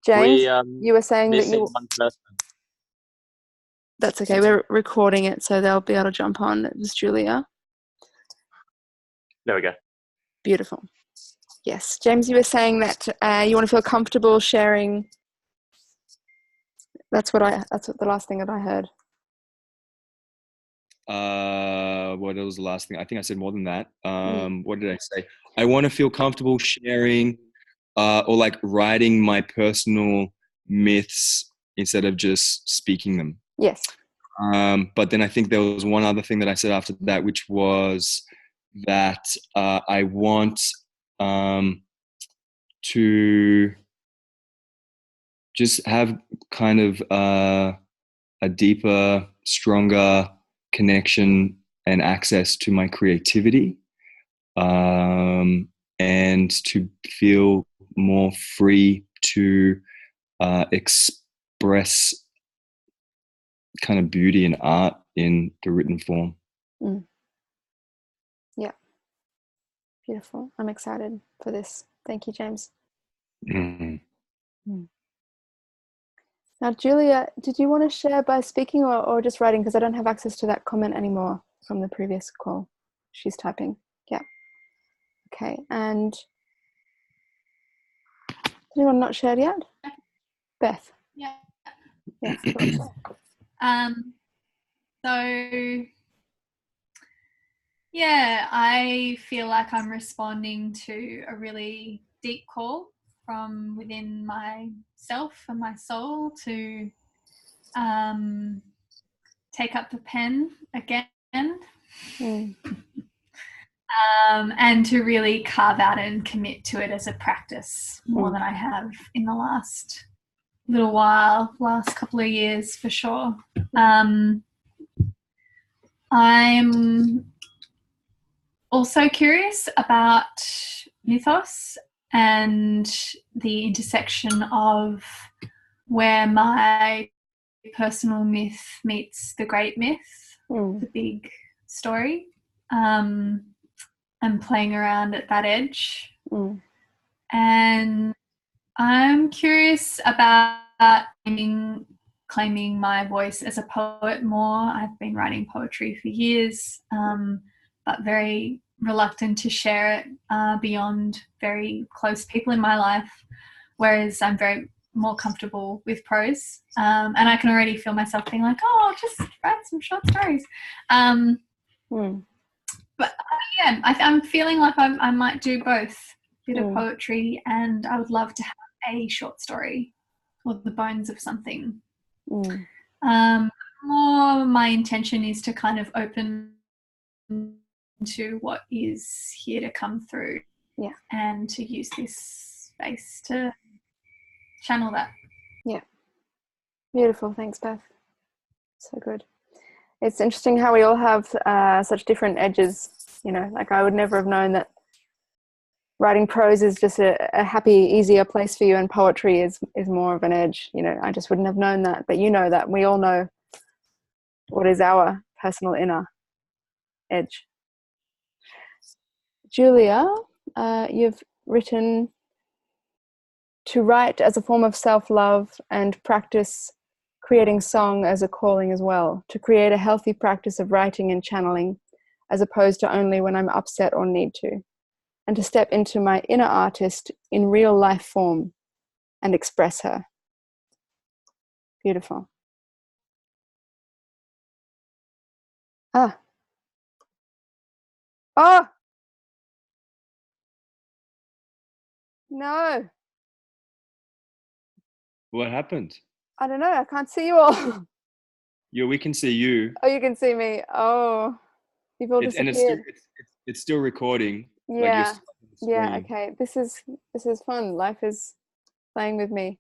James, We you were saying that missing you... one person. That's okay. We're recording it, so they'll be able to jump on. It was Julia. There we go. Beautiful. Yes. James, you were saying that you want to feel comfortable sharing. That's what the last thing that I heard. What was the last thing? I think I said more than that. What did I say? I want to feel comfortable sharing or like writing my personal myths instead of just speaking them. Yes. But then I think there was one other thing that I said after that, which was that I want to just have kind of a deeper, stronger connection and access to my creativity, and to feel more free to express kind of beauty and art in the written form. Yeah. Beautiful. I'm excited for this. Thank you, James. Now, Julia, did you want to share by speaking or just writing? Because I don't have access to that comment anymore from the previous call. She's typing. Yeah. Okay. And anyone not shared yet? Beth. Yeah. Yes. So yeah, I feel like I'm responding to a really deep call from within myself and my soul to take up the pen again. And to really carve out and commit to it as a practice more than I have in the last little while, last couple of years for sure. I'm also curious about mythos and the intersection of where my personal myth meets the great myth, the big story, and playing around at that edge. And I'm curious about claiming my voice as a poet more. I've been writing poetry for years, but very reluctant to share it beyond very close people in my life, whereas I'm very more comfortable with prose. And I can already feel myself being like, oh, I'll just write some short stories. But yeah, I'm feeling like I might do both, a bit of poetry, and I would love to have a short story or the bones of something. More my intention is to kind of open to what is here to come through, and to use this space to channel that. Yeah. Beautiful. Thanks, Beth. So good. It's interesting how we all have such different edges, you know, like I would never have known that writing prose is just a happy, easier place for you, and poetry is more of an edge. You know, I just wouldn't have known that, but you know that. We all know what is our personal inner edge. Julia, you've written to write as a form of self-love and practice creating song as a calling as well, to create a healthy practice of writing and channeling as opposed to only when I'm upset or need to, and to step into my inner artist in real life form and express her. Beautiful. Oh! No. What happened? I don't know. I can't see you all. Yeah, we can see you. Oh, you can see me. Oh, you've all disappeared. And it's still recording. Yeah. Like you're Yeah. Okay. This is fun. Life is playing with me.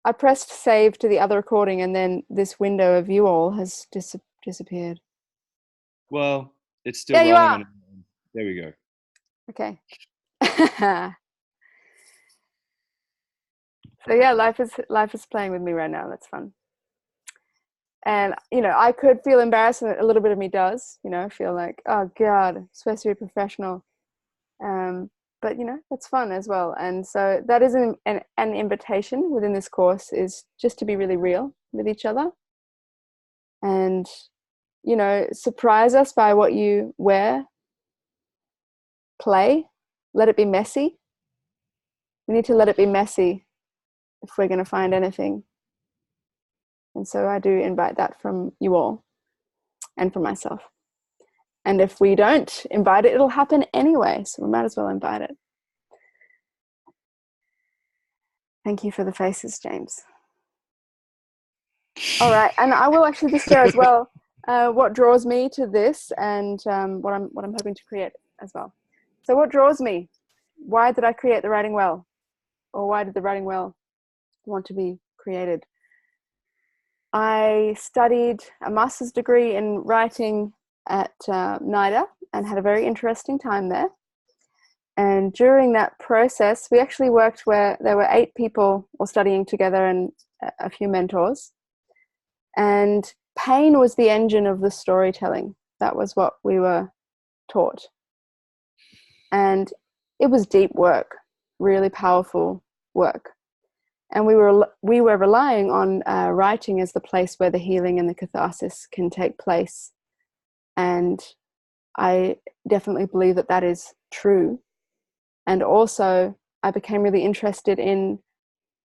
I pressed save to the other recording, and then this window of you all has disappeared. Well, it's still rolling. rolling. There we go. Okay. So yeah, life is playing with me right now. That's fun. And you know, I could feel embarrassed, and a little bit of me does. You know, feel like, oh God, I'm supposed to be professional. but you know, that's fun as well. And so that is an invitation within this course, is just to be really real with each other, and you know, surprise us by what you wear, play, let it be messy. We need to let it be messy if we're going to find anything. And so I do invite that from you all and from myself. And if we don't invite it, it'll happen anyway, so we might as well invite it. Thank you for the faces, James. All right, and I will actually just share as well what draws me to this, and what I'm hoping to create as well. So what draws me? Why did I create the Writing Well? Or why did the Writing Well want to be created? I studied a master's degree in writing at NIDA and had a very interesting time there. And during that process, we actually worked where there were 8 people all studying together and a few mentors. And pain was the engine of the storytelling. That was what we were taught. And it was deep work, really powerful work. And we were relying on writing as the place where the healing and the catharsis can take place. And I definitely believe that that is true. And also, I became really interested in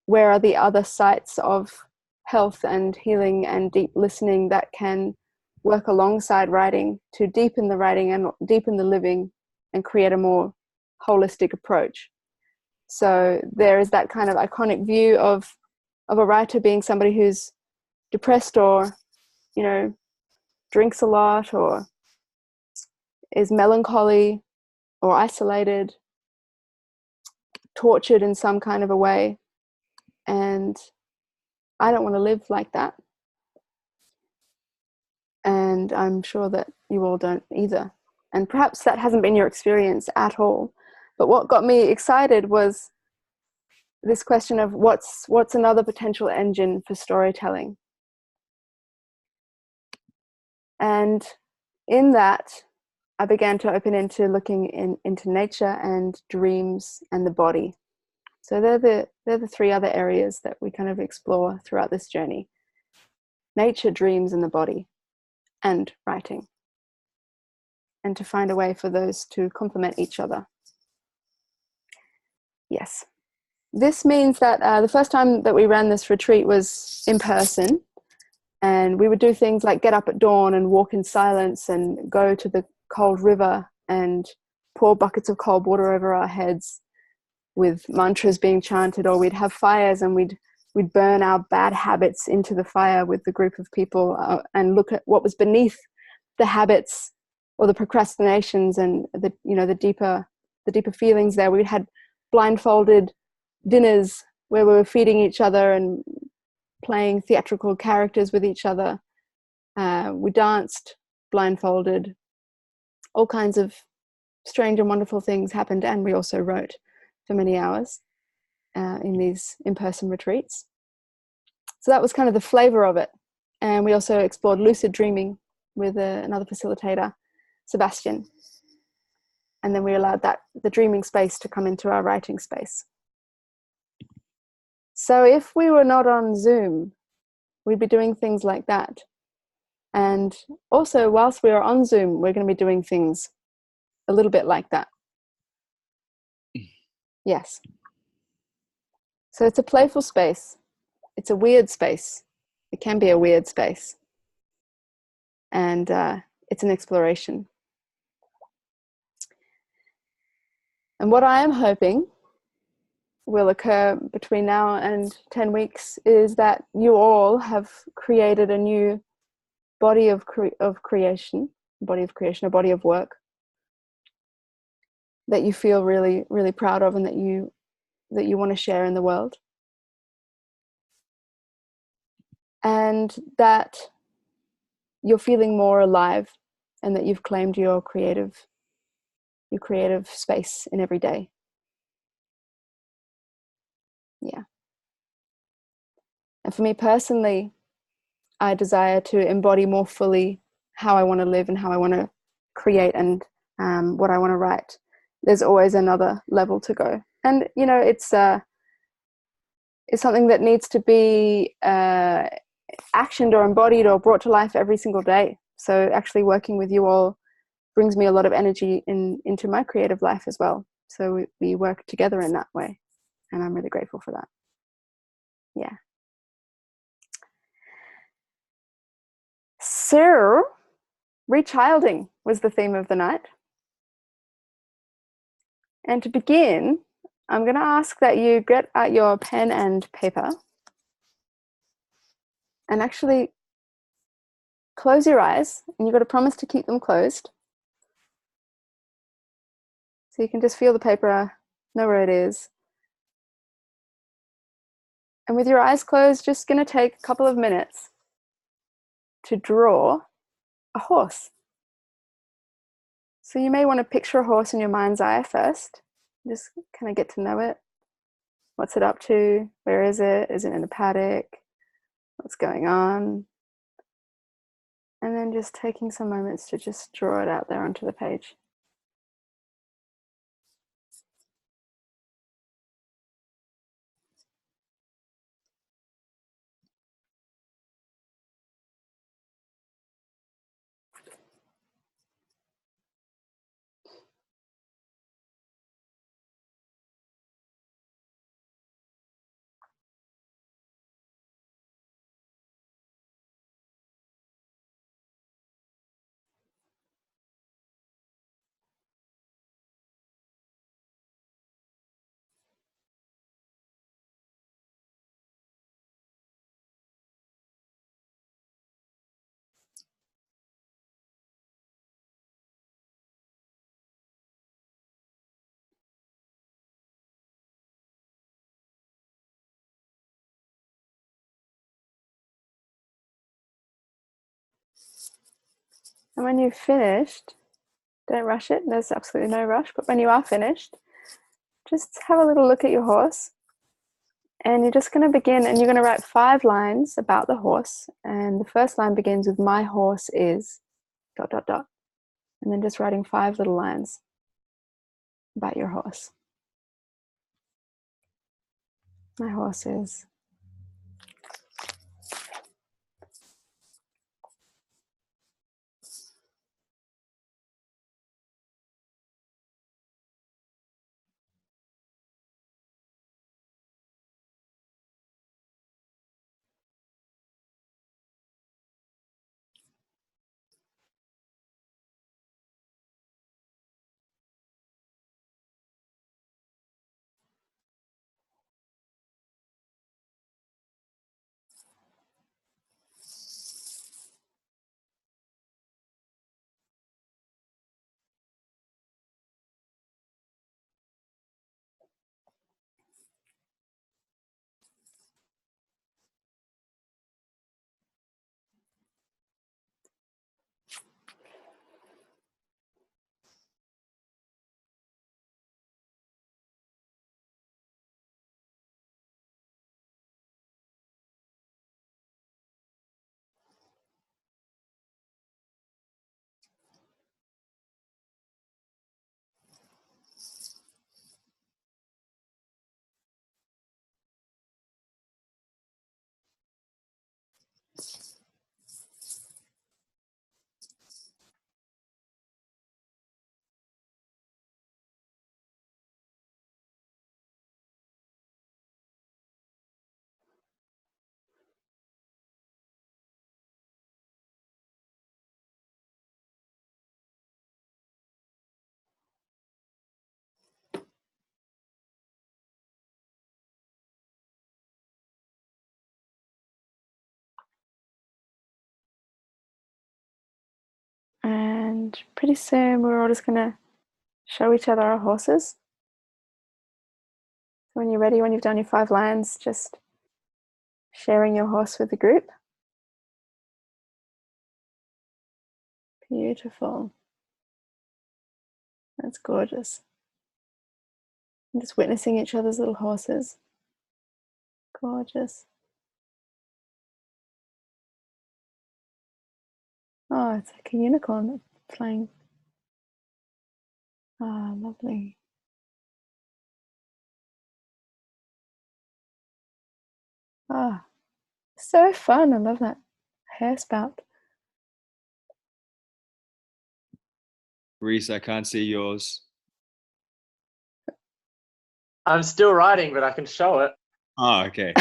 where are the other sites of health and healing and deep listening that can work alongside writing to deepen the writing and deepen the living and create a more holistic approach. So there is that kind of iconic view of a writer being somebody who's depressed or, you know, drinks a lot or is melancholy or isolated, tortured in some kind of a way. And I don't want to live like that. And I'm sure that you all don't either. And perhaps that hasn't been your experience at all. But what got me excited was this question of what's another potential engine for storytelling. And in that, I began to open into looking into nature and dreams and the body. So they're the 3 other areas that we kind of explore throughout this journey: nature, dreams, and the body, and writing. And to find a way for those to complement each other. Yes. This means that the first time that we ran this retreat was in person, and we would do things like get up at dawn and walk in silence and go to the cold river and pour buckets of cold water over our heads with mantras being chanted, or we'd have fires and we'd burn our bad habits into the fire with the group of people and look at what was beneath the habits or the procrastinations and the deeper feelings there. We had blindfolded dinners where we were feeding each other and playing theatrical characters with each other. We danced blindfolded. All kinds of strange and wonderful things happened, and we also wrote for many hours in these in-person retreats. So that was kind of the flavor of it. And we also explored lucid dreaming with another facilitator, Sebastian. And then we allowed the dreaming space to come into our writing space. So if we were not on Zoom, we'd be doing things like that. And also, whilst we are on Zoom, we're going to be doing things a little bit like that. Yes. So it's a playful space. It's a weird space. It can be a weird space. And it's an exploration. And what I am hoping will occur between now and 10 weeks is that you all have created a new body of creation, a body of work that you feel really, really proud of and that you want to share in the world. And that you're feeling more alive and that you've claimed your creative space in every day. Yeah. And for me personally, I desire to embody more fully how I want to live and how I want to create and what I want to write there's always another level to go. And, you know, it's something that needs to be actioned or embodied or brought to life every single day. So actually working with you all brings me a lot of energy into my creative life as well. So we work together in that way. And I'm really grateful for that. Yeah. So, rechilding was the theme of the night. And to begin, I'm going to ask that you get out your pen and paper and actually close your eyes. And you've got to promise to keep them closed. So you can just feel the paper, know where it is. And with your eyes closed, just going to take a couple of minutes to draw a horse. So you may want to picture a horse in your mind's eye first. Just kind of get to know it. What's it up to? Where is it? Is it in a paddock? What's going on? And then just taking some moments to just draw it out there onto the page. And when you've finished, don't rush it. There's absolutely no rush. But when you are finished, just have a little look at your horse. And you're just going to begin, and you're going to write 5 lines about the horse. And the first line begins with "My horse is ... dot, dot, dot." And then just writing 5 little lines about your horse. My horse is... And pretty soon we're all just going to show each other our horses. So when you're ready, when you've done your 5 lines, just sharing your horse with the group. Beautiful. That's gorgeous. And just witnessing each other's little horses. Gorgeous. Oh, it's like a unicorn flying. Oh, lovely. Oh, so fun. I love that hair spout. Reese, I can't see yours. I'm still writing, but I can show it. Oh, okay.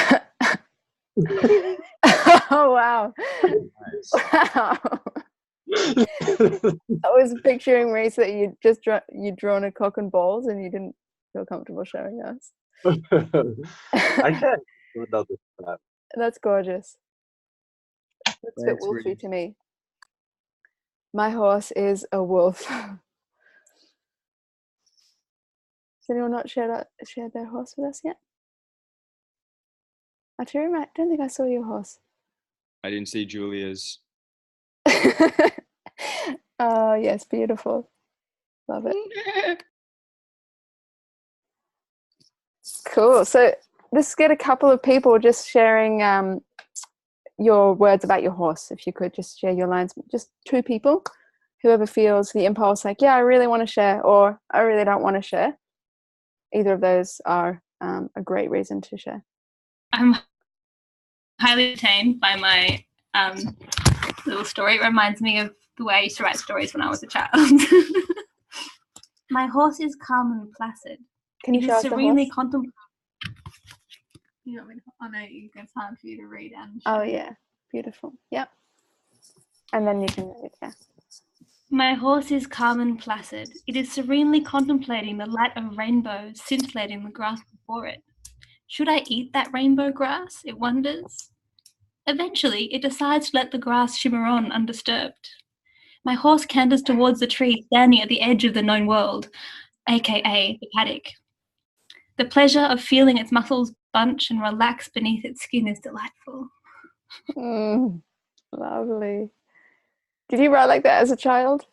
Oh, wow. Nice. Wow. I was picturing, Reese, that you'd drawn a cock and balls and you didn't feel comfortable showing us. I can. That's gorgeous. Looks a bit Thanks, wolfy Reese. to me. My horse is a wolf. Has anyone not shared their horse with us yet? Arturo, I don't think I saw your horse. I didn't see Julia's. Oh, yes, beautiful. Love it. Cool. So let's get a couple of people just sharing your words about your horse. If you could just share your lines, just 2 people, whoever feels the impulse like, yeah, I really want to share, or I really don't want to share. Either of those are a great reason to share. I'm highly entertained by my little story. It reminds me of the way I used to write stories when I was a child. My horse is calm and placid. Can you It show is us the serenely horse? You want me to? Oh no, it's hard for you to read and Oh, yeah. Beautiful. Yep. And then you can read it, yeah. My horse is calm and placid. It is serenely contemplating the light of rainbows scintillating the grass before it. Should I eat that rainbow grass? It wonders. Eventually, it decides to let the grass shimmer on undisturbed. My horse canters towards the tree standing at the edge of the known world, aka the paddock. The pleasure of feeling its muscles bunch and relax beneath its skin is delightful. Lovely. Did you write like that as a child?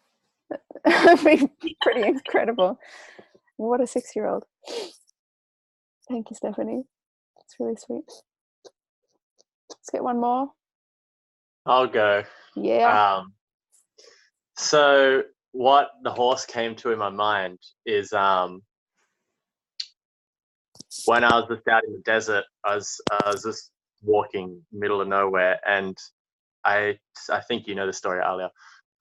I mean, pretty incredible. What a 6-year-old. Thank you, Stephanie. It's really sweet. Let's get one more. I'll go. Yeah. So what the horse came to in my mind is when I was just out in the desert, I was just walking middle of nowhere, and I think you know the story, Alia.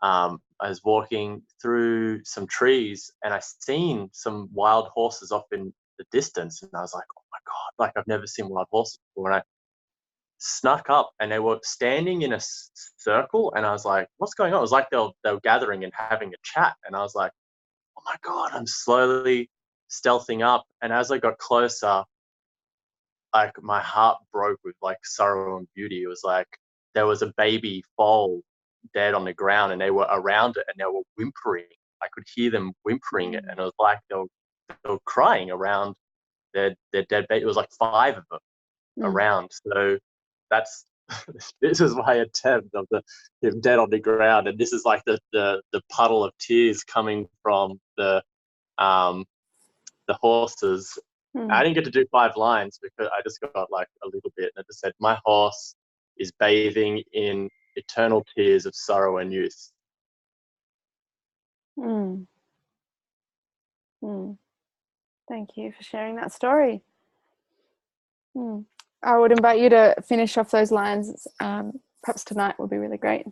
I was walking through some trees, and I seen some wild horses off in the distance, and I was like, "Oh my god! Like I've never seen wild horses before." And I snuck up, and they were standing in a circle, and I was like, "What's going on?" It was like they were gathering and having a chat, and I was like, "Oh my god!" I'm slowly stealthing up, and as I got closer, like my heart broke with like sorrow and beauty. It was like there was a baby foal dead on the ground, and they were around it, and they were whimpering. I could hear them whimpering it, and it was like they were crying around their dead baby. It was like 5 of them around. So that's this is my attempt of him dead on the ground, and this is like the puddle of tears coming from the horses. I didn't get to do 5 lines because I just got like a little bit, and I just said, "My horse is bathing in eternal tears of sorrow and youth." Thank you for sharing that story. I would invite you to finish off those lines. Perhaps tonight would be really great.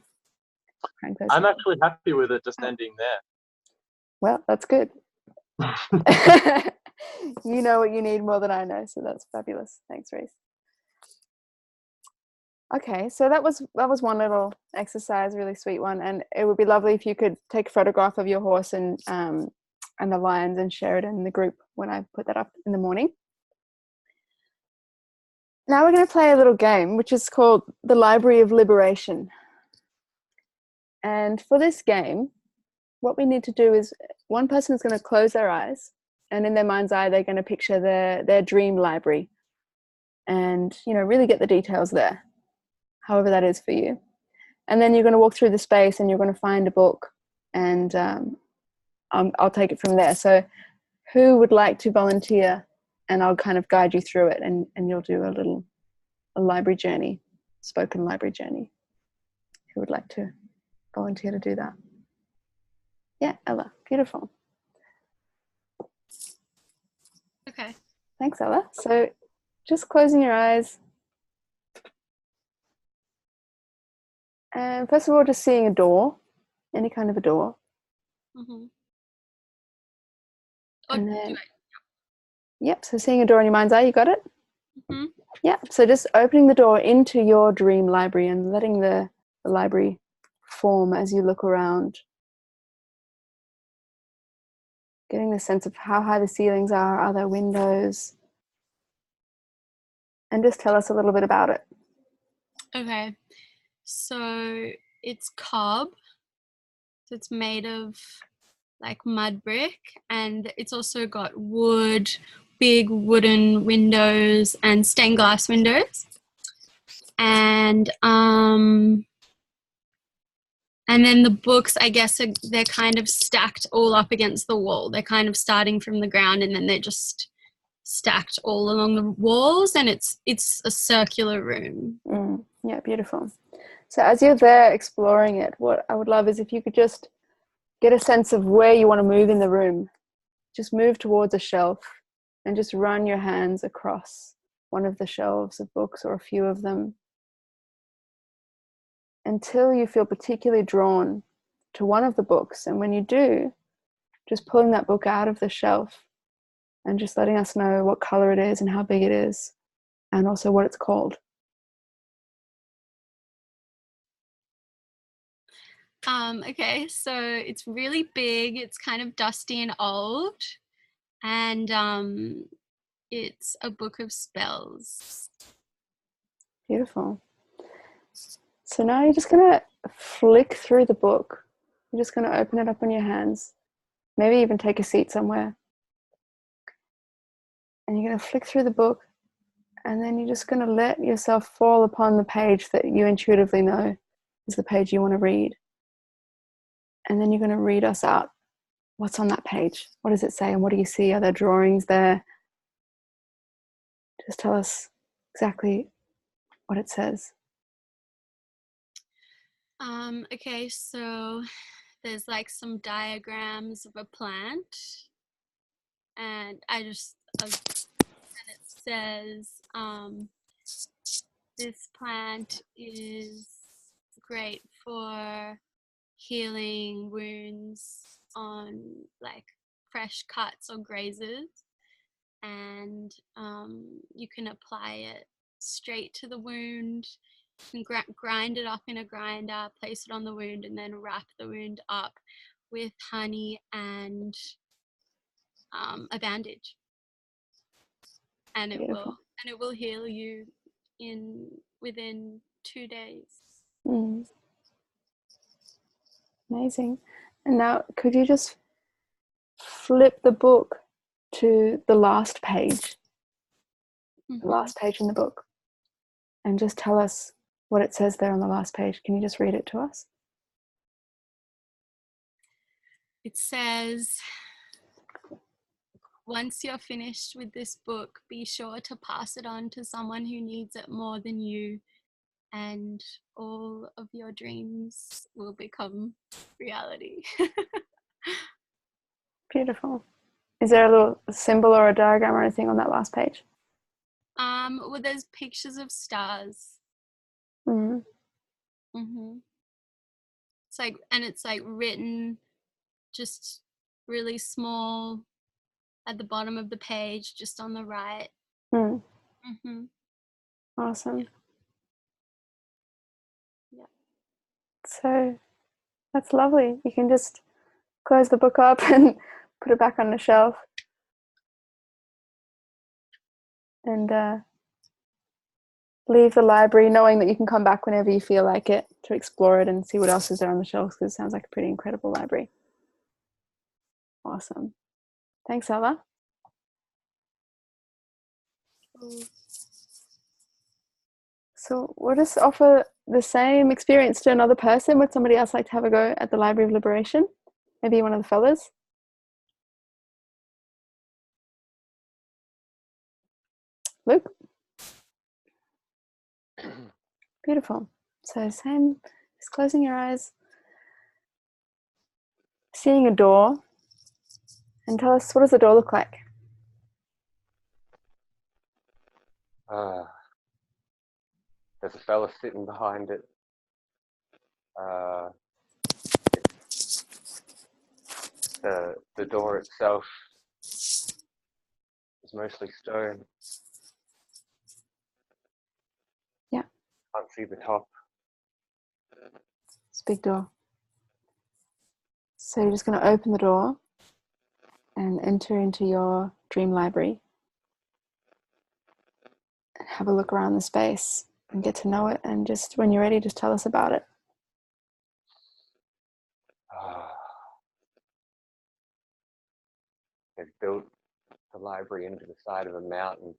I'm actually happy with it just ending there. Well, that's good. You know what you need more than I know, so that's fabulous. Thanks, Reese. Okay, so that was one little exercise, really sweet one, and it would be lovely if you could take a photograph of your horse and the lines and share it in the group when I put that up in the morning. Now we're going to play a little game, which is called the Library of Liberation. And for this game, what we need to do is one person is going to close their eyes, and in their mind's eye, they're going to picture their dream library and, really get the details there, however that is for you. And then you're going to walk through the space and you're going to find a book, and I'll take it from there. So who would like to volunteer, and I'll kind of guide you through it, and you'll do a library journey, spoken library journey. Who would like to volunteer to do that? Yeah, Ella, beautiful. Thanks, Ella. So just closing your eyes. And first of all, just seeing a door, any kind of a door. Mm-hmm. And then, yep, so seeing a door in your mind's eye, you got it? Mm-hmm. Yeah, so just opening the door into your dream library and letting the library form as you look around. Getting the sense of how high the ceilings are there windows? And just tell us a little bit about it. Okay, so it's cob. So it's made of like mud brick, and it's also got big wooden windows and stained glass windows. And then the books, I guess, they're kind of stacked all up against the wall. They're kind of starting from the ground, and then they're just stacked all along the walls, and it's a circular room. Yeah, beautiful. So as you're there exploring it, what I would love is if you could just get a sense of where you want to move in the room. Just move towards a shelf and just run your hands across one of the shelves of books or a few of them until you feel particularly drawn to one of the books. And when you do, just pulling that book out of the shelf and just letting us know what color it is and how big it is and also what it's called. Okay, so it's really big, it's kind of dusty and old, and it's a book of spells. Beautiful. So now you're just going to flick through the book. You're just going to open it up in your hands. Maybe even take a seat somewhere. And you're going to flick through the book, and then you're just going to let yourself fall upon the page that you intuitively know is the page you want to read. And then you're going to read us out what's on that page. What does it say and what do you see? Are there drawings there? Just tell us exactly what it says. Okay, so there's like some diagrams of a plant, and and it says this plant is great for healing wounds on like fresh cuts or grazes, and you can apply it straight to the wound. You can grind it up in a grinder, place it on the wound, and then wrap the wound up with honey and a bandage, and Beautiful. it will heal you within 2 days. Amazing. And now could you just flip the book to the last page, the last page in the book, and just tell us what it says there on the last page. Can you just read it to us? It says, once you're finished with this book, be sure to pass it on to someone who needs it more than you, and all of your dreams will become reality. Beautiful. Is there a little symbol or a diagram or anything on that last page? Well, there's pictures of stars. It's like written just really small at the bottom of the page, just on the right. Awesome. Yeah. So that's lovely. You can just close the book up and put it back on the shelf. And leave the library knowing that you can come back whenever you feel like it to explore it and see what else is there on the shelves, because it sounds like a pretty incredible library. Awesome. Thanks, Ella. So we'll just offer the same experience to another person. Would somebody else like to have a go at the Library of Liberation? Maybe one of the fellas? Luke? Beautiful. So same, just closing your eyes, seeing a door, and tell us, what does the door look like? There's a fella sitting behind it. The door itself is mostly stone. Yeah. Can't see the top. It's a big door. So you're just going to open the door and enter into your dream library and have a look around the space and get to know it. And just when you're ready, just tell us about it. They've built the library into the side of a mountain.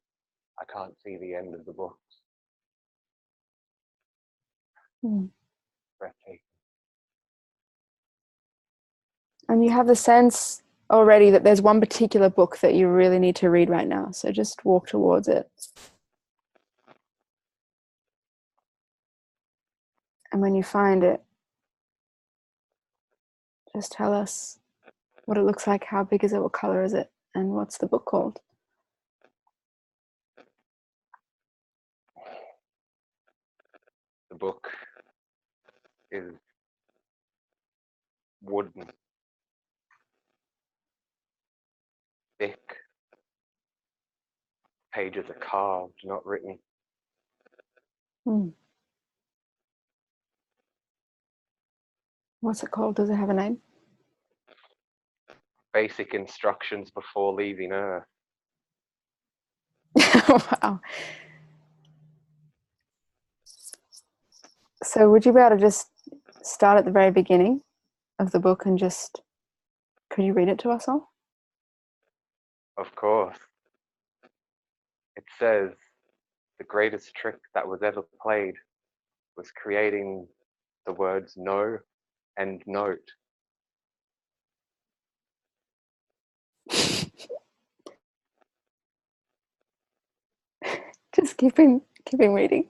I can't see the end of the books. Breathtaking. And you have the sense already that there's one particular book that you really need to read right now. So just walk towards it. And when you find it, just tell us what it looks like, how big is it, what color is it, and what's the book called. The book is wooden, thick. Pages are carved, not written. What's it called? Does it have a name? Basic instructions before leaving Earth. Wow. So would you be able to just start at the very beginning of the book and just, could you read it to us all? Of course. It says the greatest trick that was ever played was creating the words know and note. Just keeping reading.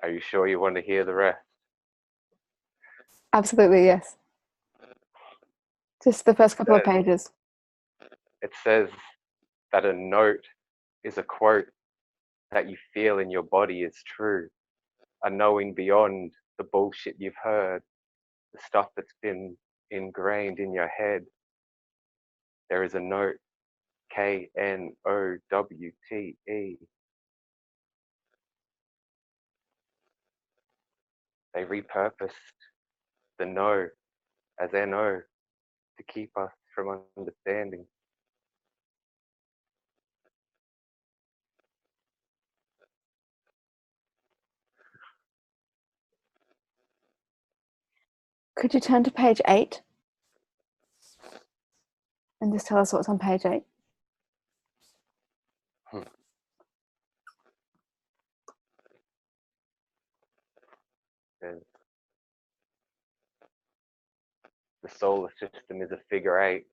Are you sure you want to hear the rest? Absolutely, yes. Just the first couple of pages. It says that a note is a quote that you feel in your body is true. A knowing beyond the bullshit you've heard, the stuff that's been ingrained in your head. There is a note, KNOWTE. They repurposed the no as NO to keep us from understanding. Could you turn to page 8 and just tell us what's on page 8? The solar system is a figure 8.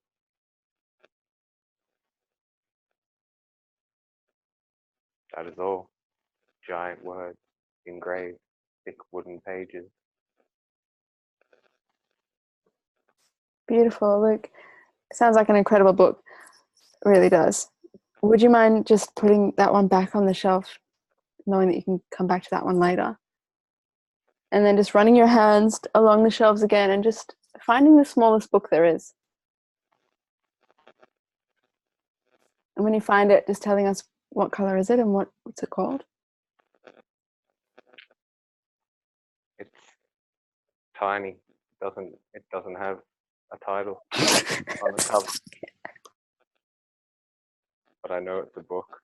That is all. Giant words engraved, thick wooden pages. Beautiful. Look, it sounds like an incredible book. It really does. Would you mind just putting that one back on the shelf, knowing that you can come back to that one later? And then just running your hands along the shelves again and just finding the smallest book there is. And when you find it, just telling us what color is it and what's it called? It's tiny. It doesn't have a title on the cover. But I know it's a book.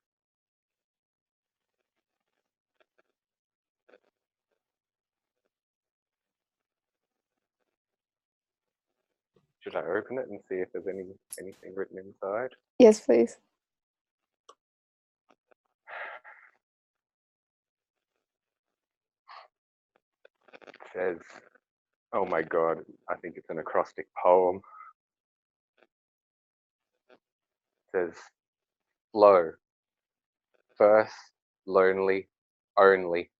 Should I open it and see if there's anything written inside? Yes, please. It says, oh my God, I think it's an acrostic poem. It says, flow, first, lonely, only.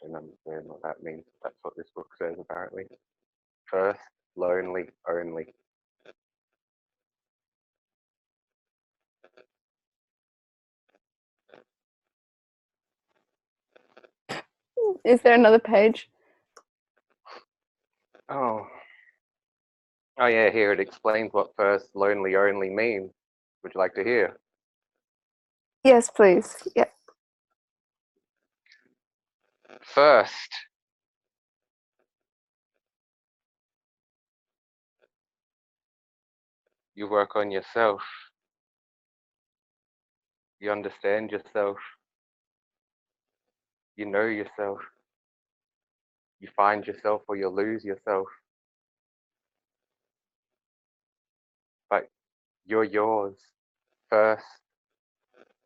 I don't understand what that means. That's what this book says, apparently. First, lonely, only. Is there another page? Oh. Oh yeah, here it explains what first lonely only means. Would you like to hear? Yes, please. Yeah. First, you work on yourself. You understand yourself. You know yourself. You find yourself or you lose yourself. But you're yours first,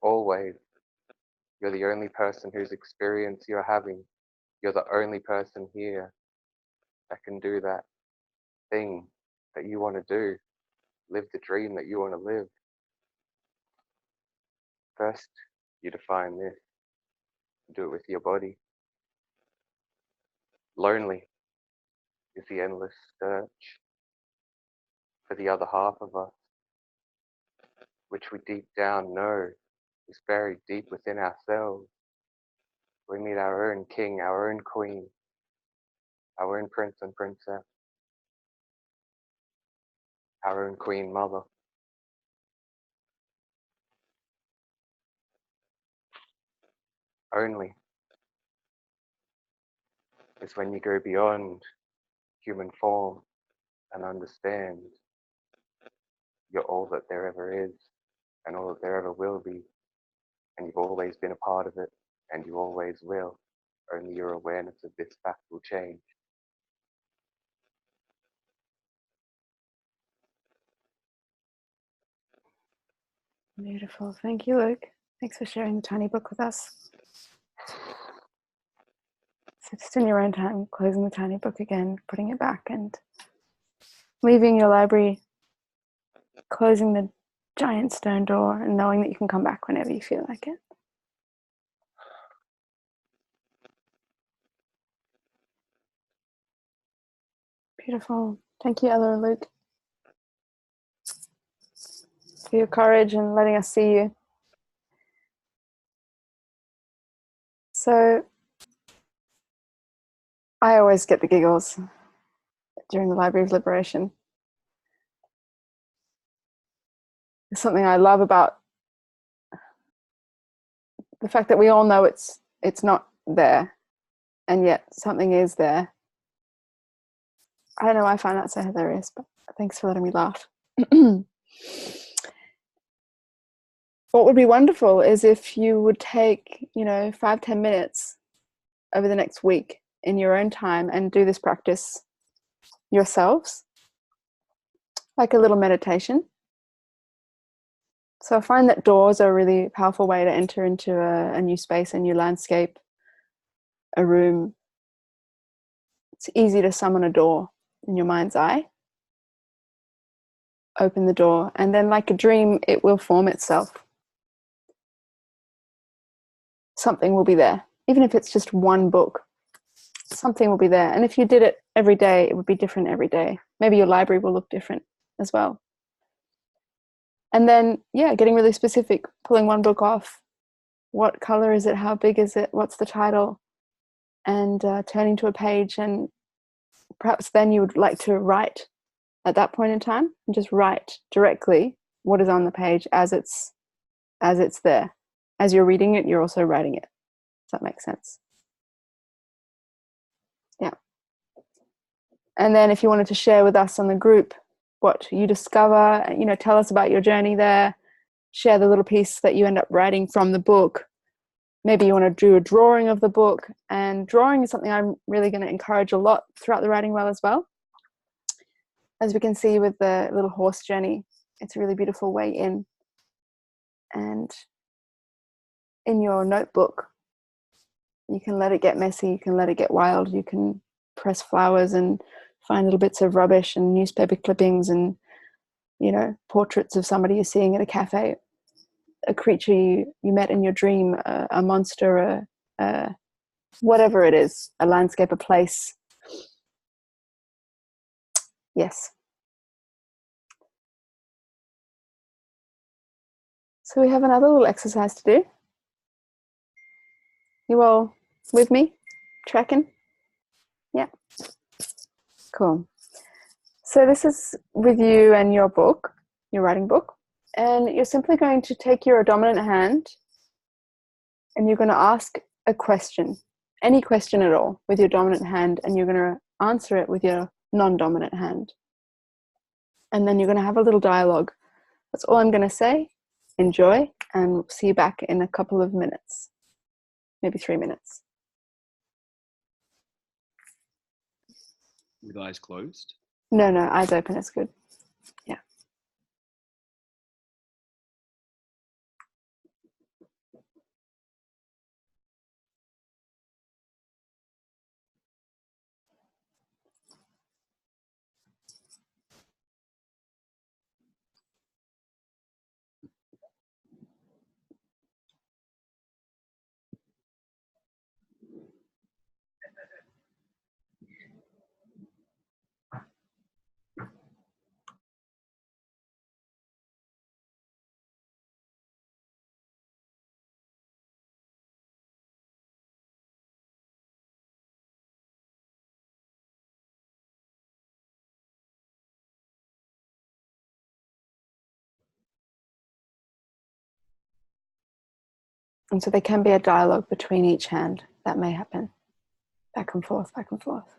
always. You're the only person whose experience you're having. You're the only person here that can do that thing that you want to do. Live the dream that you want to live. First, you define this. Do it with your body. Lonely is the endless search for the other half of us, which we deep down know is buried deep within ourselves. We meet our own king, our own queen, our own prince and princess, our own queen mother. Only is when you go beyond human form and understand you're all that there ever is and all that there ever will be, and you've always been a part of it and you always will. Only your awareness of this fact will change. Beautiful. Thank you, Luke. Thanks for sharing the tiny book with us. So just in your own time, closing the tiny book again, putting it back and leaving your library, closing the giant stone door and knowing that you can come back whenever you feel like it. Beautiful. Thank you, Ella and Luke, for your courage and letting us see you. So I always get the giggles during the Library of Liberation. It's something I love about the fact that we all know it's not there, and yet something is there. I don't know, I find that so hilarious, but thanks for letting me laugh. What would be wonderful is if you would take, 5-10 minutes over the next week in your own time and do this practice yourselves, like a little meditation. So I find that doors are a really powerful way to enter into a new space, a new landscape, a room. It's easy to summon a door in your mind's eye. Open the door, and then like a dream, it will form itself. Something will be there. Even if it's just one book, something will be there. And if you did it every day, it would be different every day. Maybe your library will look different as well. And then, getting really specific, pulling one book off. What color is it? How big is it? What's the title? And turning to a page, and perhaps then you would like to write at that point in time, and just write directly what is on the page as it's there. As you're reading it, you're also writing it. Does that make sense? Yeah. And then if you wanted to share with us on the group what you discover, tell us about your journey there, share the little piece that you end up writing from the book. Maybe you want to do a drawing of the book, and drawing is something I'm really going to encourage a lot throughout the Writing Well as well. As we can see with the little horse journey, it's a really beautiful way in. And in your notebook, you can let it get messy, you can let it get wild, you can press flowers and find little bits of rubbish and newspaper clippings and, portraits of somebody you're seeing at a cafe, a creature you met in your dream, a monster, whatever it is, a landscape, a place. Yes. So we have another little exercise to do. You all with me? Tracking? Yeah. Cool. So this is with you and your book, your writing book, and you're simply going to take your dominant hand and you're going to ask a question, any question at all, with your dominant hand, and you're going to answer it with your non-dominant hand. And then you're going to have a little dialogue. That's all I'm going to say. Enjoy, and we'll see you back in a couple of minutes, maybe 3 minutes. With eyes closed? No, eyes open is good. Yeah. And so there can be a dialogue between each hand that may happen, back and forth, back and forth.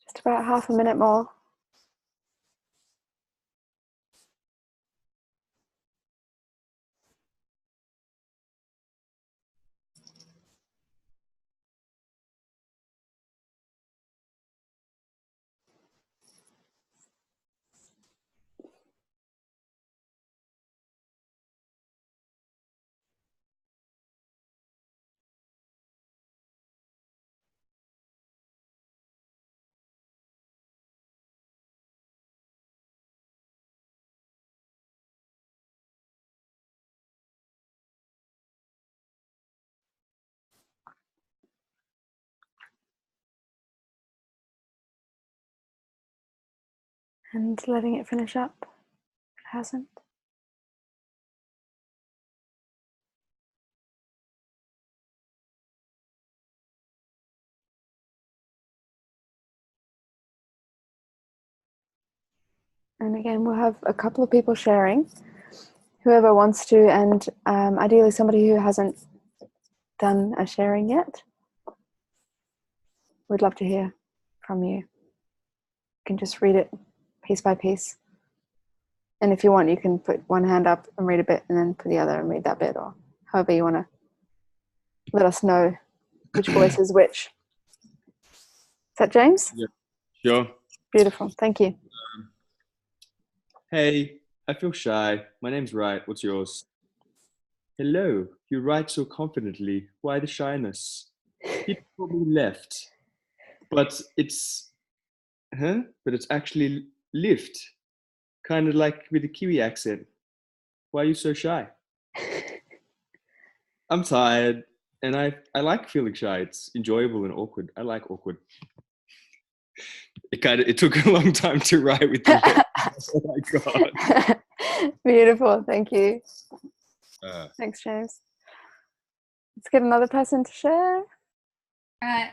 Just about half a minute more. and letting it finish up if it hasn't. And again, we'll have a couple of people sharing, whoever wants to, and ideally somebody who hasn't done a sharing yet. We'd love to hear from you. You can just read it piece by piece. And if you want, you can put one hand up and read a bit and then put the other and read that bit, or however you want to let us know which voice is which. Is that James? Yeah. Sure. Beautiful. Thank you. Hey, I feel shy. My name's Wright. What's yours? Hello. You write so confidently. Why the shyness? People probably left. But it's actually lift. Kind of like with a Kiwi accent. Why are you so shy? I'm tired, and I like feeling shy. It's enjoyable and awkward. I like awkward. It took a long time to write with the oh my god. Beautiful. Thank you. Thanks, James. Let's get another person to share. All right.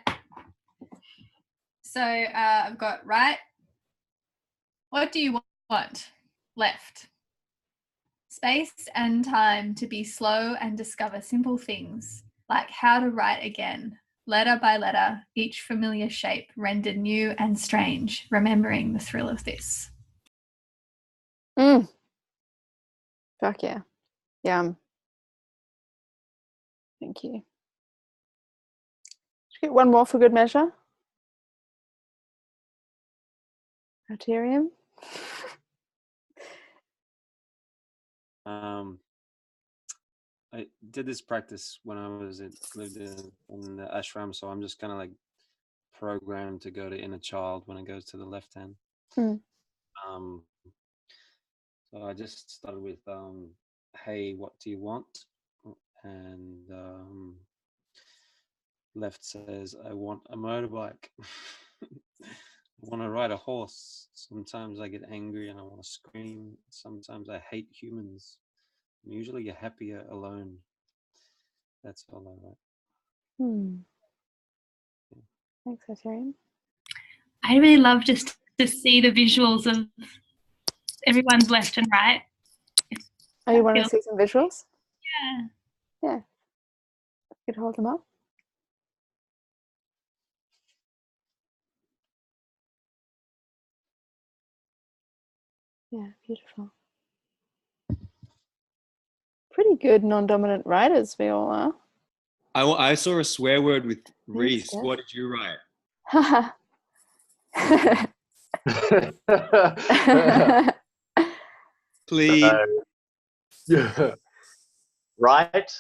So I've got right. What do you want? Left. Space and time to be slow and discover simple things, like how to write again, letter by letter, each familiar shape rendered new and strange, remembering the thrill of this. Fuck yeah. Yum. Thank you. Should we get one more for good measure? Arterium? I did this practice when I lived in the ashram, so I'm just kind of like programmed to go to inner child when it goes to the left hand. So I just started with hey, what do you want? And left says, I want a motorbike. I want to ride a horse. Sometimes I get angry and I want to scream. Sometimes I hate humans. I'm usually happier alone. That's all I write. Thanks, Arterium. I really love just to see the visuals of everyone's left and right. Oh, you want to see some visuals? Yeah. Yeah. You could hold them up. Yeah, beautiful. Pretty good non-dominant writers we all are. I saw a swear word with Reese. Steph. What did you write? Please. Right.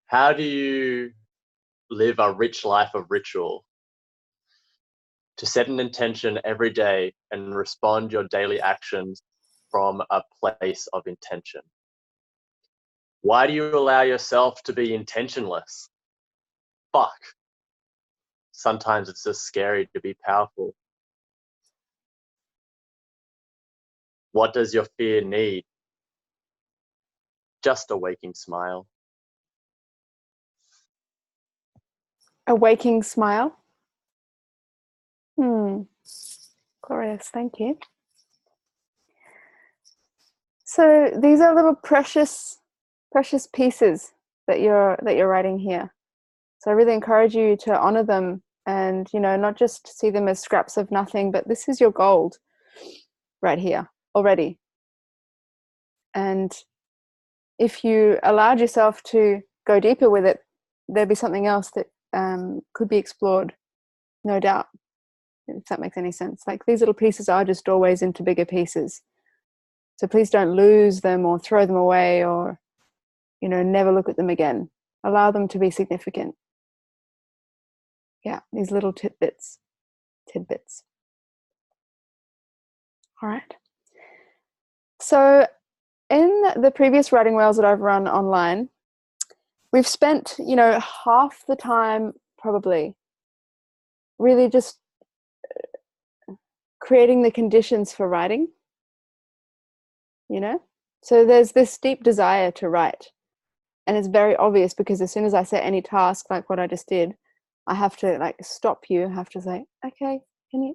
How do you live a rich life of ritual? To set an intention every day and respond your daily actions from a place of intention. Why do you allow yourself to be intentionless? Fuck. Sometimes it's just scary to be powerful. What does your fear need? Just a waking smile. A waking smile. Glorious, thank you. So these are little precious pieces that you're writing here. So I really encourage you to honor them and, not just see them as scraps of nothing, but this is your gold right here already. And if you allowed yourself to go deeper with it, there'd be something else that could be explored, no doubt, if that makes any sense. Like, these little pieces are just doorways into bigger pieces. So please don't lose them or throw them away or, never look at them again. Allow them to be significant. Yeah, these little tidbits. All right. So in the previous writing whales that I've run online, we've spent, half the time probably really just creating the conditions for writing, you know? So there's this deep desire to write. And it's very obvious because as soon as I set any task like what I just did, I have to like stop you, I have to say, okay, all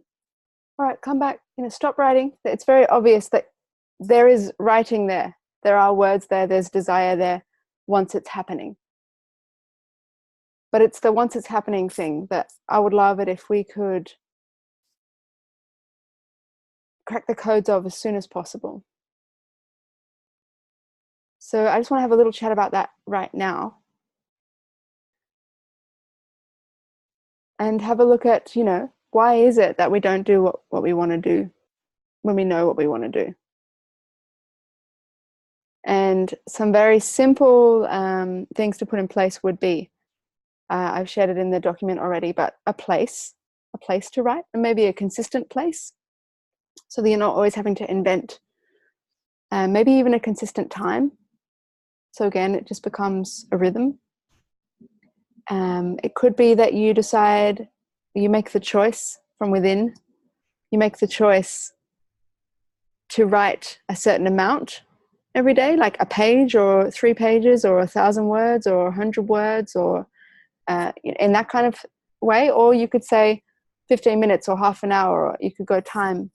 right, come back, stop writing. It's very obvious that there is writing there. There are words there, there's desire there once it's happening. But it's the once it's happening thing that I would love it if we could crack the codes of as soon as possible. So I just want to have a little chat about that right now. And have a look at, why is it that we don't do what we want to do when we know what we want to do? And some very simple things to put in place would be, I've shared it in the document already, but a place to write, and maybe a consistent place, so that you're not always having to invent, maybe even a consistent time. So again, it just becomes a rhythm. It could be that you decide, you make the choice from within, you make the choice to write a certain amount every day, like a page or 3 pages or 1,000 words or 100 words, or in that kind of way. Or you could say 15 minutes or half an hour, or you could go time.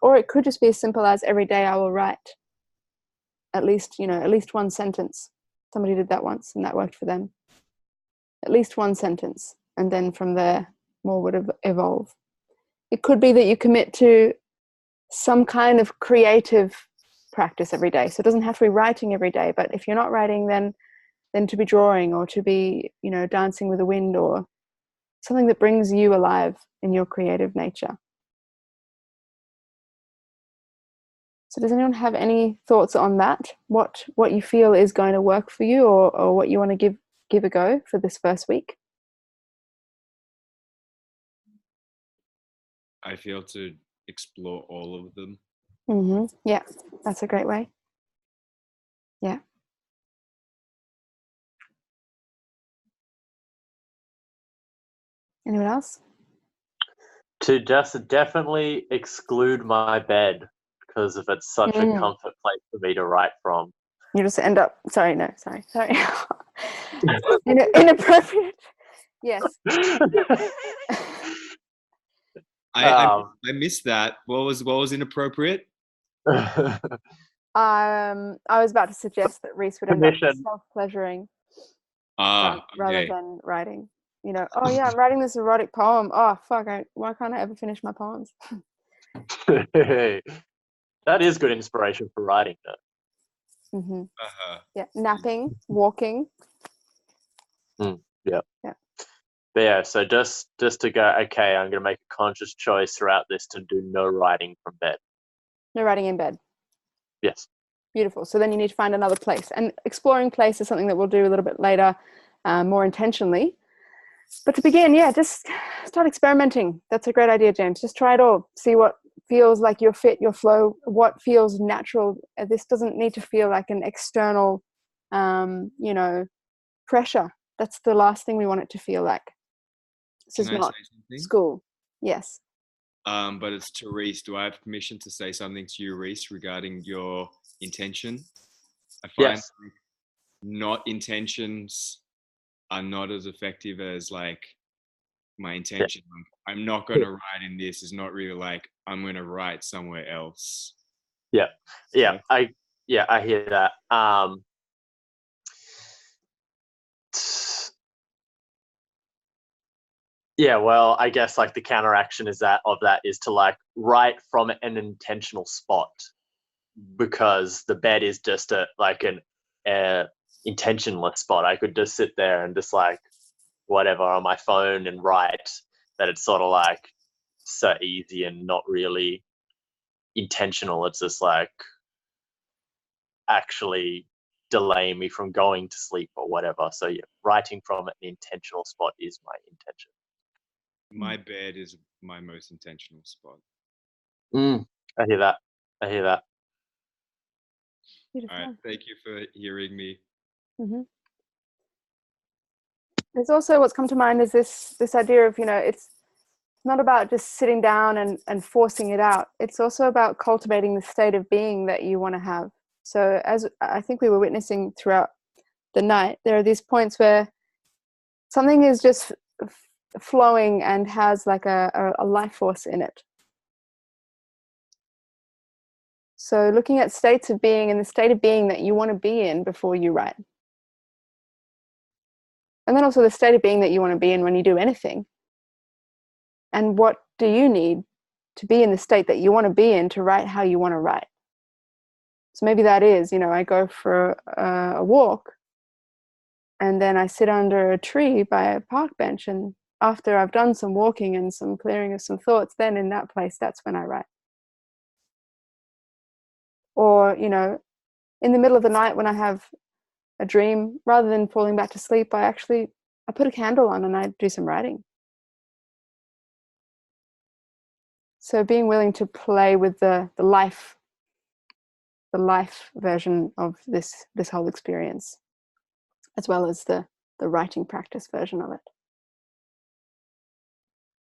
Or it could just be as simple as every day I will write at least one sentence. Somebody did that once and that worked for them. At least one sentence, and then from there more would evolve. It could be that you commit to some kind of creative practice every day. So it doesn't have to be writing every day, but if you're not writing, then to be drawing, or to be, dancing with the wind, or something that brings you alive in your creative nature. So does anyone have any thoughts on that? What you feel is going to work for you, or what you want to give a go for this first week? I feel to explore all of them. Yeah, that's a great way. Yeah. Anyone else? To just definitely exclude my bed, because if it's such a comfort place for me to write from. You just end up, sorry. Inappropriate. Yes. I missed that. What was inappropriate? I was about to suggest that Reese would end up self-pleasuring rather than writing. Oh yeah, I'm writing this erotic poem. Oh fuck, why can't I ever finish my poems? That is good inspiration for writing, though. Mm-hmm. Yeah, napping, walking. Yeah. Yeah. But yeah, so just to go, okay, I'm going to make a conscious choice throughout this to do no writing from bed. No writing in bed. Yes. Beautiful. So then you need to find another place. And exploring place is something that we'll do a little bit later, more intentionally. But to begin, just start experimenting. That's a great idea, James. Just try it all. See what feels like your fit, your flow, what feels natural. This doesn't need to feel like an external, pressure. That's the last thing we want it to feel like. This is not school. Yes. But it's to Reese. Do I have permission to say something to you, Reese, regarding your intention? I find not intentions are not as effective as like my intention. Like, I'm not going to write in this. Is not really like I'm going to write somewhere else. Yeah. I hear that. Yeah, well, I guess like the counteraction is that is to like write from an intentional spot, because the bed is just an intentionless spot. I could just sit there and just like whatever on my phone and write. That it's sort of like so easy and not really intentional. It's just like actually delaying me from going to sleep or whatever. So yeah, writing from an intentional spot is my intention. My bed is my most intentional spot. I hear that. Beautiful. All right, thank you for hearing me. Mm-hmm. There's also what's come to mind is this idea of, it's not about just sitting down and forcing it out. It's also about cultivating the state of being that you want to have. So as I think we were witnessing throughout the night, there are these points where something is just flowing and has like a life force in it. So looking at states of being and the state of being that you want to be in before you write. And then also the state of being that you want to be in when you do anything. And what do you need to be in the state that you want to be in to write how you want to write? So maybe that is, I go for a walk and then I sit under a tree by a park bench, and after I've done some walking and some clearing of some thoughts, then in that place, that's when I write. Or, in the middle of the night when I have a dream, rather than falling back to sleep, I put a candle on and I do some writing. So being willing to play with the life version of this whole experience, as well as the writing practice version of it.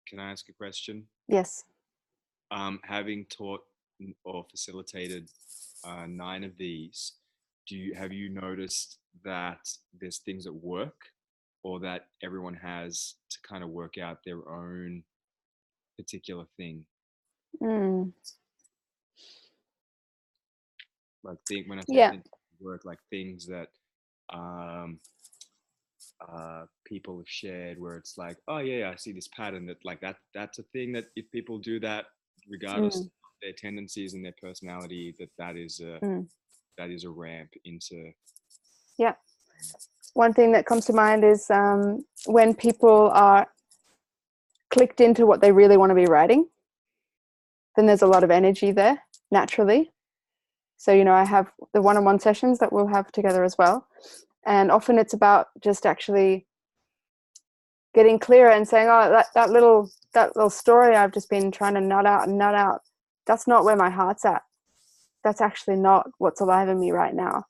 Can I ask a question? Yes. Having taught or facilitated 9 of these, have you noticed that there's things that work, or that everyone has to kind of work out their own particular thing? Like when I say things that work, like things that people have shared, where it's like, oh yeah, I see this pattern, that's a thing that if people do that, regardless of their tendencies and their personality, that is a ramp into. Yeah. One thing that comes to mind is when people are clicked into what they really want to be writing, then there's a lot of energy there naturally. So, I have the one-on-one sessions that we'll have together as well. And often it's about just actually getting clearer and saying, oh, that little story I've just been trying to nut out, that's not where my heart's at. That's actually not what's alive in me right now.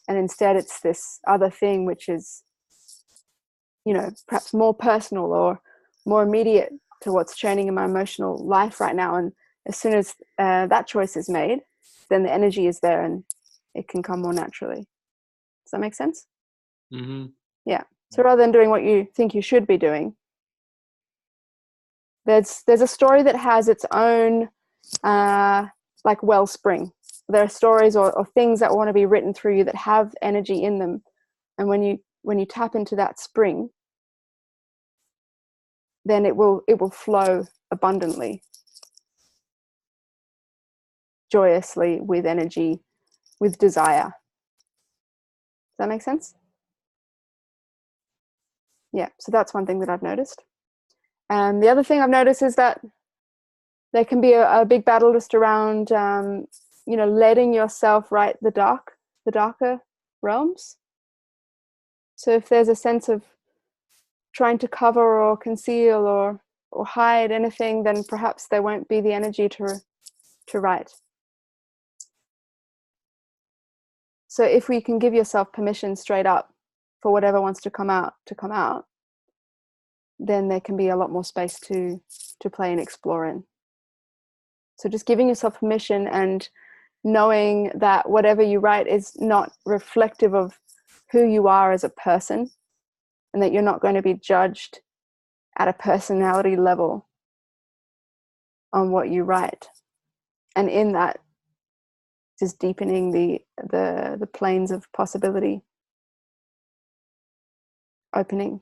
And instead it's this other thing, which is, perhaps more personal or more immediate to what's churning in my emotional life right now. And as soon as that choice is made, then the energy is there and it can come more naturally. Does that make sense? Mm-hmm. Yeah. So rather than doing what you think you should be doing, there's a story that has its own like wellspring. There are stories or things that want to be written through you that have energy in them. And when you tap into that spring, then it will flow abundantly, joyously, with energy, with desire. Does that make sense? Yeah, so that's one thing that I've noticed. And the other thing I've noticed is that there can be a big battle just around, letting yourself write the darker realms. So if there's a sense of trying to cover or conceal or hide anything, then perhaps there won't be the energy to write. So if we can give yourself permission straight up for whatever wants to come out, then there can be a lot more space to play and explore in. So just giving yourself permission and knowing that whatever you write is not reflective of who you are as a person, and that you're not going to be judged at a personality level on what you write. And in that, just deepening the planes of possibility, opening.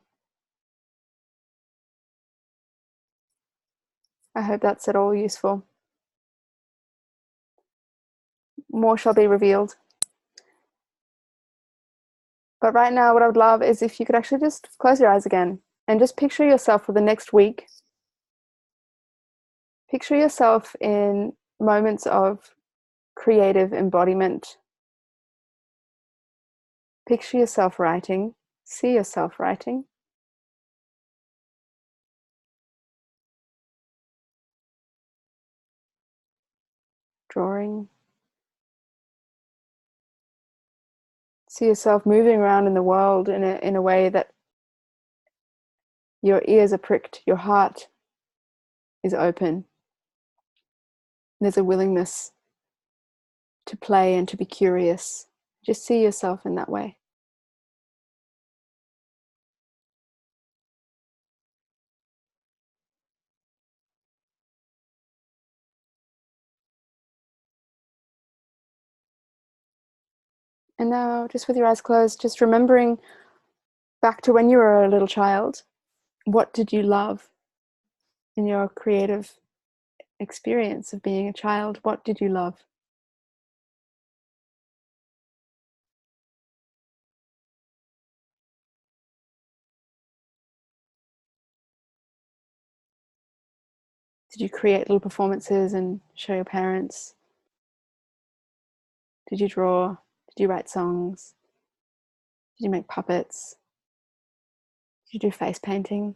I hope that's at all useful. More shall be revealed. But right now, what I would love is if you could actually just close your eyes again and just picture yourself for the next week. Picture yourself in moments of creative embodiment. Picture yourself writing. See yourself writing. Drawing. See yourself moving around in the world in a way that your ears are pricked, your heart is open. There's a willingness to play and to be curious. Just see yourself in that way. And now, just with your eyes closed, just remembering back to when you were a little child. What did you love in your creative experience of being a child? What did you love? Did you create little performances and show your parents? Did you draw? Did you write songs? Did you make puppets? Did you do face painting?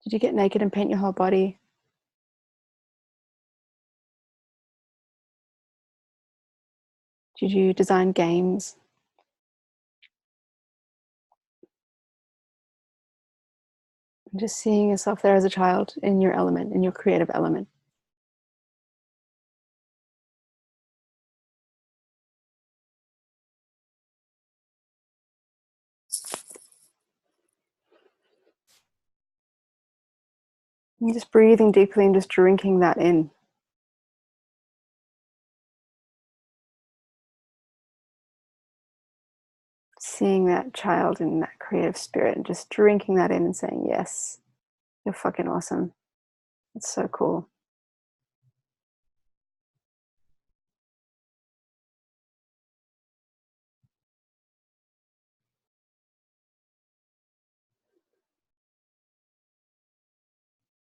Did you get naked and paint your whole body? Did you design games? And just seeing yourself there as a child in your element, in your creative element. And just breathing deeply and just drinking that in. Seeing that child in that creative spirit and just drinking that in and saying, yes, you're fucking awesome. It's so cool.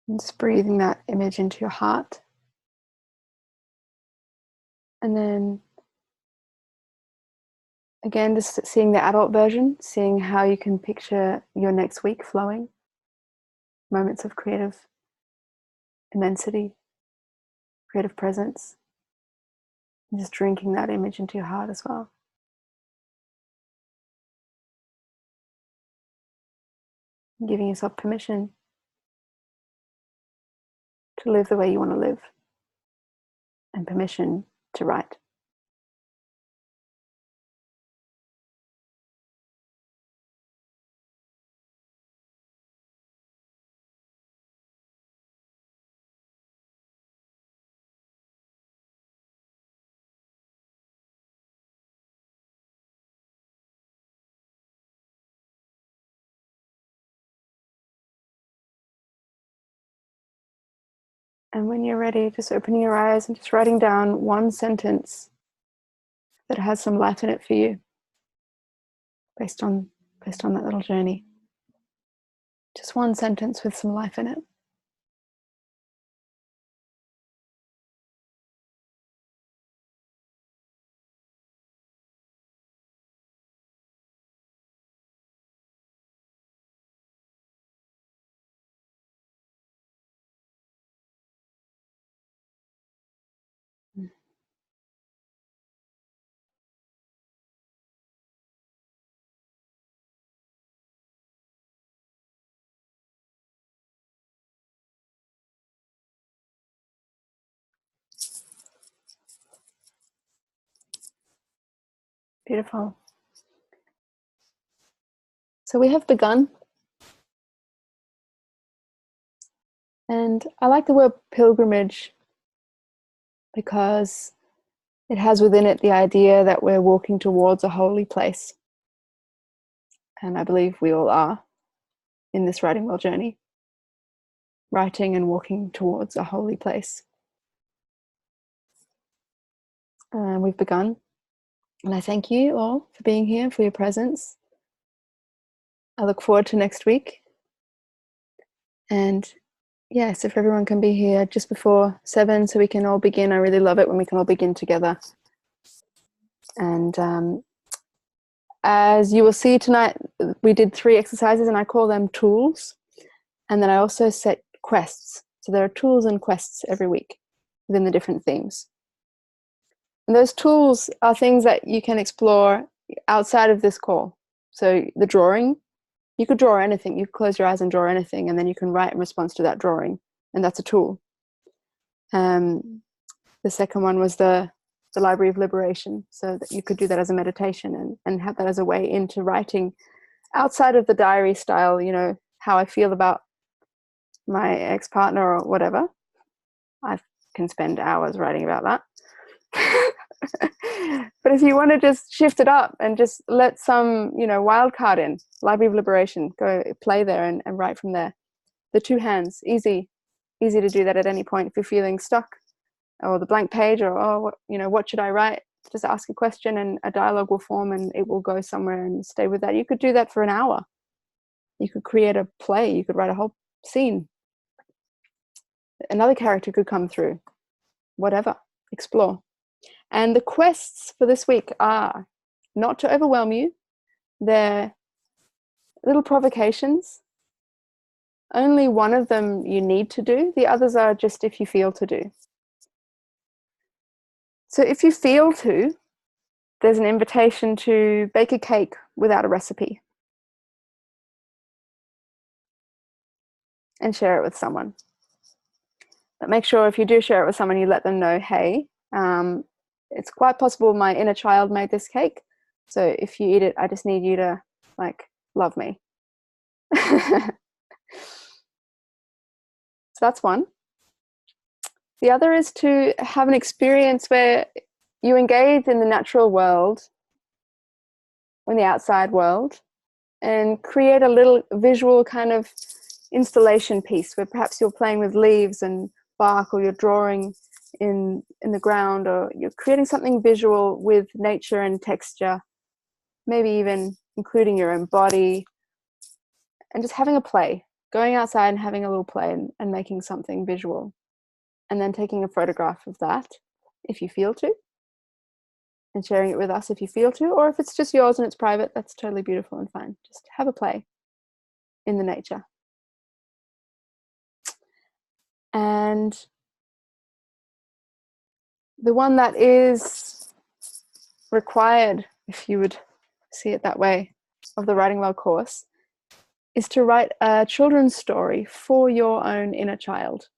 And just breathing that image into your heart. And then again, just seeing the adult version, seeing how you can picture your next week flowing. Moments of creative immensity, creative presence. And just drinking that image into your heart as well. And giving yourself permission to live the way you want to live. And permission to write. And when you're ready, just opening your eyes and just writing down one sentence that has some life in it for you, based on that little journey. Just one sentence with some life in it. Beautiful. So we have begun. And I like the word pilgrimage because it has within it the idea that we're walking towards a holy place. And I believe we all are in this writing well journey, writing and walking towards a holy place. We've begun. And I thank you all for being here, for your presence. I look forward to next week. And yes, if everyone can be here just before 7 so we can all begin. I really love it when we can all begin together. And as you will see tonight, we did 3 exercises and I call them tools. And then I also set quests. So there are tools and quests every week within the different themes. And those tools are things that you can explore outside of this call. So the drawing You could draw anything. You could close your eyes and draw anything, and then you can write in response to that drawing, and that's a tool. The second one was the Library of Liberation, so that you could do that as a meditation and have that as a way into writing outside of the diary style, you know, how I feel about my ex-partner or whatever. I can spend hours writing about that. But if you want to just shift it up and just let some, you know, wild card in, Library of Liberation, go play there and write from there. The two hands, easy to do that at any point. If you're feeling stuck, or the blank page, or what should I write? Just ask a question and a dialogue will form and it will go somewhere and stay with that. You could do that for an hour. You could create a play. You could write a whole scene. Another character could come through. Whatever. Explore. And the quests for this week are not to overwhelm you. They're little provocations. Only one of them you need to do. The others are just if you feel to do. So if you feel to, there's an invitation to bake a cake without a recipe and share it with someone. But make sure if you do share it with someone, you let them know, hey, it's quite possible my inner child made this cake. So if you eat it, I just need you to love me. So that's one. The other is to have an experience where you engage in the natural world, in the outside world, and create a little visual kind of installation piece where perhaps you're playing with leaves and bark, or you're drawing in the ground, or you're creating something visual with nature and texture, maybe even including your own body, and just having a play, going outside and having a little play and making something visual. And then taking a photograph of that if you feel to, and sharing it with us if you feel to, or if it's just yours and it's private, that's totally beautiful and fine. Just have a play in the nature. And the one that is required, if you would see it that way, of the Writing Well course is to write a children's story for your own inner child.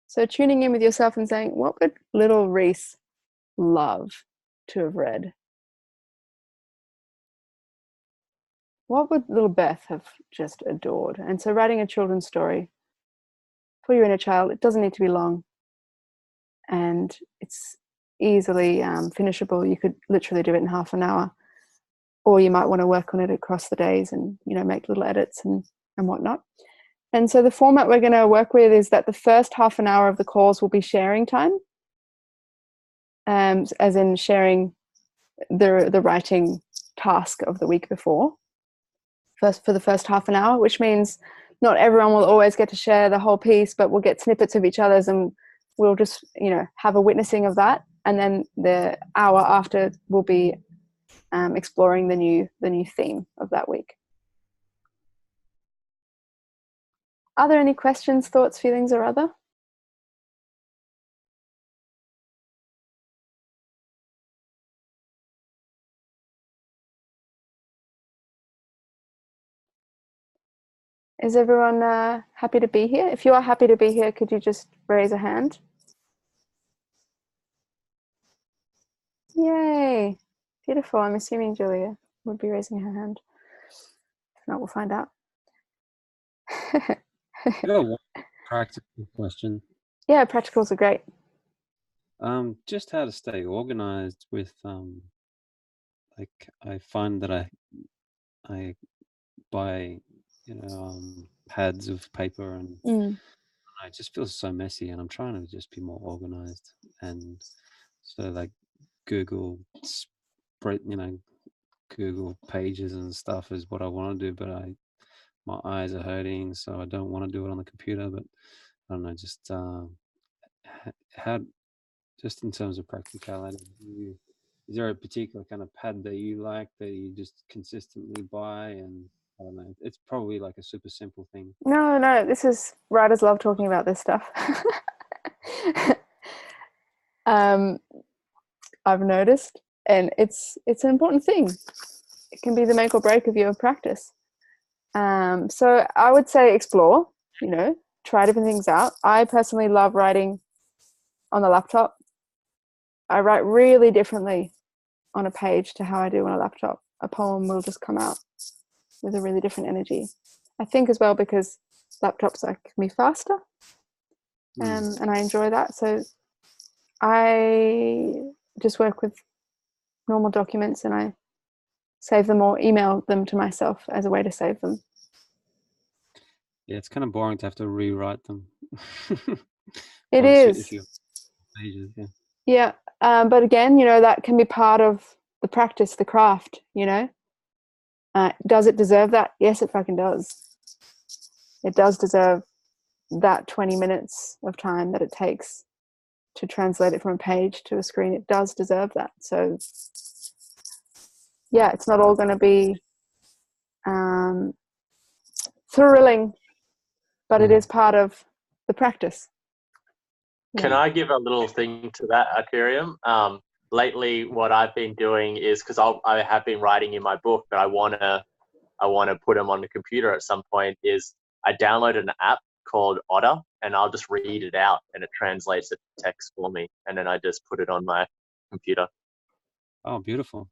So tuning in with yourself and saying, what would little Reese love to have read? What would little Beth have just adored? And so writing a children's story for your inner child, it doesn't need to be long. And it's easily finishable. You could literally do it in half an hour. Or you might want to work on it across the days and, make little edits and whatnot. And so the format we're going to work with is that the first half an hour of the calls will be sharing time, as in sharing the writing task of the week before, for the first half an hour, which means not everyone will always get to share the whole piece, but we'll get snippets of each other's and we'll just, have a witnessing of that. And then the hour after will be exploring the new theme of that week. Are there any questions, thoughts, feelings, or other? Is everyone happy to be here? If you are happy to be here, could you just raise a hand? Yay! Beautiful. I'm assuming Julia would be raising her hand. If not, we'll find out. One practical question. Yeah, practicals are great. Just how to stay organized with I find that I buy pads of paper and I just feel so messy, and I'm trying to just be more organized. And so Google spread, Google Pages and stuff is what I want to do, but my eyes are hurting, so I don't want to do it on the computer. But I don't know, just how, just in terms of practicality, is there a particular kind of pad that you like that you just consistently buy? And I don't know, it's probably like a super simple thing. No, this is, writers love talking about this stuff. I've noticed, and it's an important thing. It can be the make or break of your practice. So I would say explore, you know, try different things out. I personally love writing on the laptop. I write really differently on a page to how I do on a laptop. A poem will just come out with a really different energy. I think as well because laptops can be faster, and I enjoy that. So I just work with normal documents and I save them or email them to myself as a way to save them. Yeah, it's kind of boring to have to rewrite them. It is. If you pages, yeah. Yeah, but again, you know, that can be part of the practice, the craft, you know. Does it deserve that? Yes, it fucking does. It does deserve that 20 minutes of time that it takes to translate it from a page to a screen. It does deserve that. So, yeah, it's not all going to be thrilling, but it is part of the practice. Can I give a little thing to that, Arterium? Lately, what I've been doing is, because I have been writing in my book, but I want to put them on the computer at some point, is I downloaded an app called Otter, and I'll just read it out, and it translates it to text for me, and then I just put it on my computer. Oh, beautiful.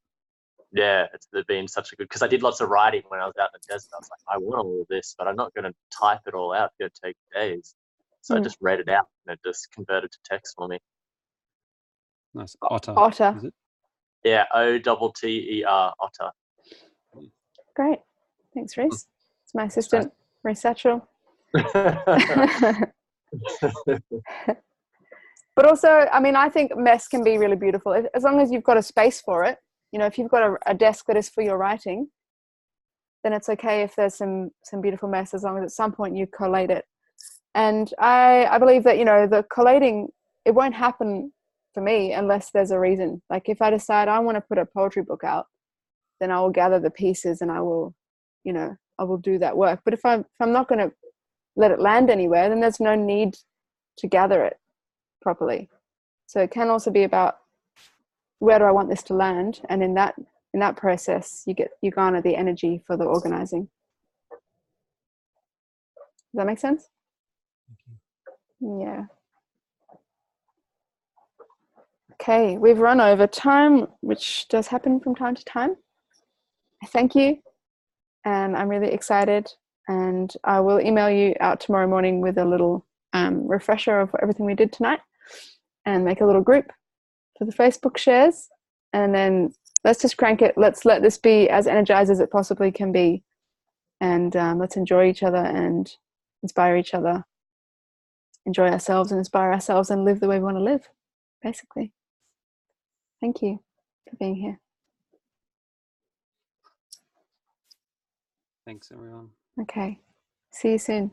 Yeah, it's been such a good, because I did lots of writing when I was out in the desert. I was like, I want all of this, but I'm not going to type it all out. It's going to take days. So I just read it out, and it just converted to text for me. Nice. Otter. Otter. Is it? Yeah, OTTER, Otter. Great. Thanks, Reese. It's my assistant, Reese Satchel. But also, I mean, I think mess can be really beautiful as long as you've got a space for it. You know, if you've got a desk that is for your writing, then it's okay if there's some beautiful mess, as long as at some point you collate it. And I believe that, you know, the collating, it won't happen for me unless there's a reason. Like if I decide I want to put a poetry book out, then I will gather the pieces and I will, you know, I will do that work. But if I'm not going to let it land anywhere, then there's no need to gather it properly. So it can also be about, where do I want this to land? And in that process, you garner the energy for the organizing. Does that make sense? Yeah. Okay, we've run over time, which does happen from time to time. Thank you, and I'm really excited. And I will email you out tomorrow morning with a little refresher of everything we did tonight, and make a little group for the Facebook shares. And then let's just crank it. Let's let this be as energized as it possibly can be, and let's enjoy each other and inspire each other, enjoy ourselves and inspire ourselves, and live the way we want to live, basically. Thank you for being here. Thanks, everyone. Okay. See you soon.